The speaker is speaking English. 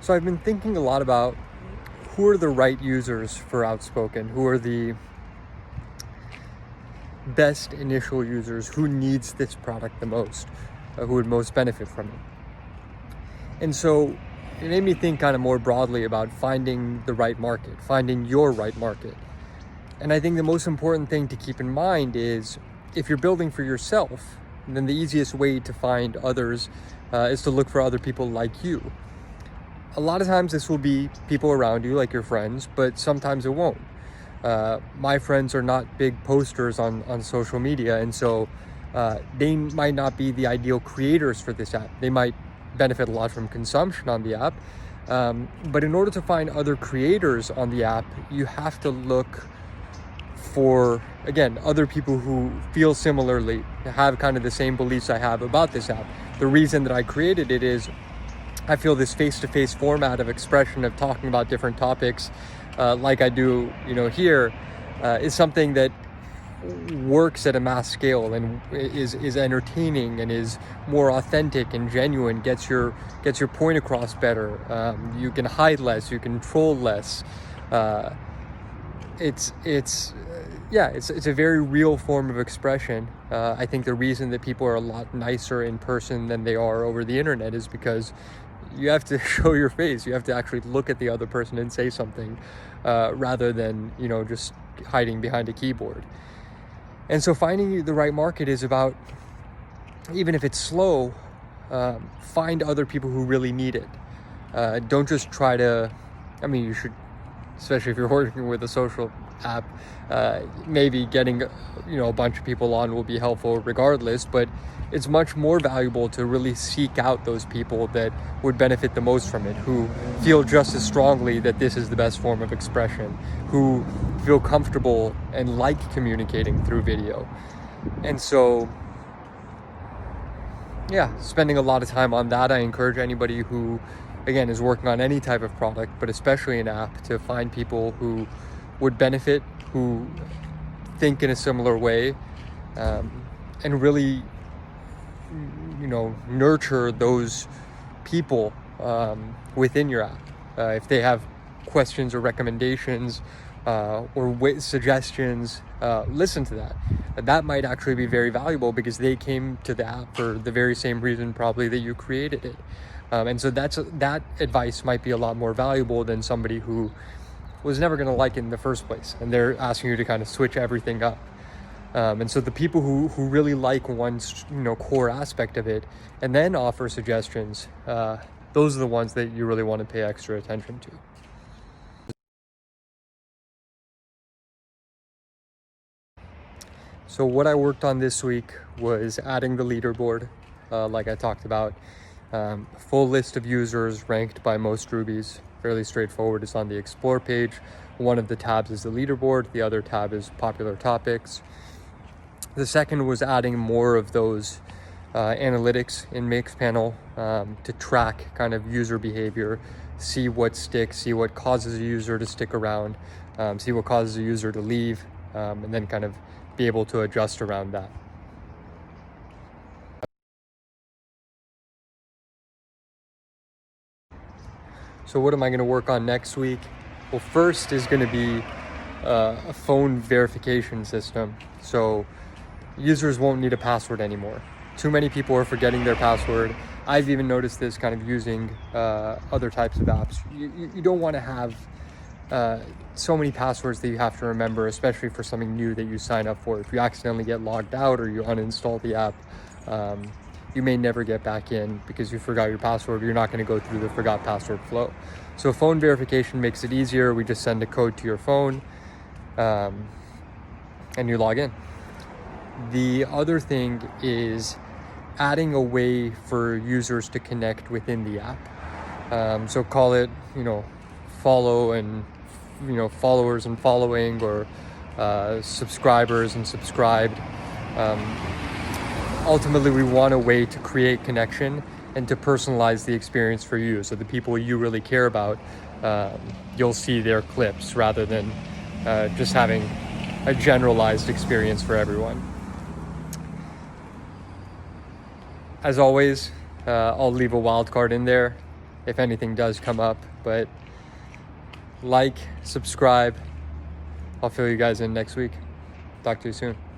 So I've been thinking a lot about who are the right users for Outspoken, who are the best initial users, who needs this product the most, who would most benefit from it. And so it made me think kind of more broadly about finding the right market, finding your right market. And I think the most important thing to keep in mind is if you're building for yourself, then the easiest way to find others is to look for other people like you. A lot of times this will be people around you, like your friends, but sometimes it won't. My friends are not big posters on social media, and so they might not be the ideal creators for this app. They might benefit a lot from consumption on the app, but in order to find other creators on the app, you have to look for, again, other people who feel similarly, have kind of the same beliefs I have about this app. The reason that I created it is I feel this face-to-face format of expression, of talking about different topics like I do, here, is something that works at a mass scale and is entertaining and is more authentic and genuine, gets your point across better. You can hide less, you can troll less. It's a very real form of expression. I think the reason that people are a lot nicer in person than they are over the internet is because you have to show your face. You have to actually look at the other person and say something rather than, just hiding behind a keyboard. And so finding the right market is about, even if it's slow, find other people who really need it. Don't just try to, you should, especially if you're working with a social app, maybe getting a bunch of people on will be helpful regardless, but it's much more valuable to really seek out those people that would benefit the most from it, who feel just as strongly that this is the best form of expression, who feel comfortable and like communicating through video. And so spending a lot of time on that. I encourage anybody who, again, is working on any type of product, but especially an app, to find people who would benefit, who think in a similar way, and really, nurture those people within your app. If they have questions or recommendations or suggestions, listen to that. That might actually be very valuable because they came to the app for the very same reason probably that you created it. And so that advice might be a lot more valuable than somebody who was never going to like it in the first place, and they're asking you to kind of switch everything up. And so the people who really like one core aspect of it and then offer suggestions, those are the ones that you really want to pay extra attention to. So what I worked on this week was adding the leaderboard, like I talked about. Full list of users ranked by most Rubies. Fairly straightforward. It's on the Explore page. One of the tabs is the leaderboard. The other tab is popular topics. The second was adding more of those analytics in Mixpanel to track kind of user behavior, see what sticks, see what causes a user to stick around, see what causes a user to leave, and then kind of be able to adjust around that. So what am I going to work on next week? Well, first is going to be a phone verification system. So users won't need a password anymore. Too many people are forgetting their password. I've even noticed this kind of using other types of apps. You don't want to have so many passwords that you have to remember, especially for something new that you sign up for. If you accidentally get logged out or you uninstall the app, you may never get back in because you forgot your password. You're not going to go through the forgot password flow. So phone verification makes it easier. We just send a code to your phone and you log in. The other thing is adding a way for users to connect within the app. So call it, follow and, followers and following, or subscribers and subscribed. Ultimately, we want a way to create connection and to personalize the experience for you. So the people you really care about, you'll see their clips rather than just having a generalized experience for everyone. As always, I'll leave a wildcard in there. if anything does come up. But like, subscribe. I'll fill you guys in next week. Talk to you soon.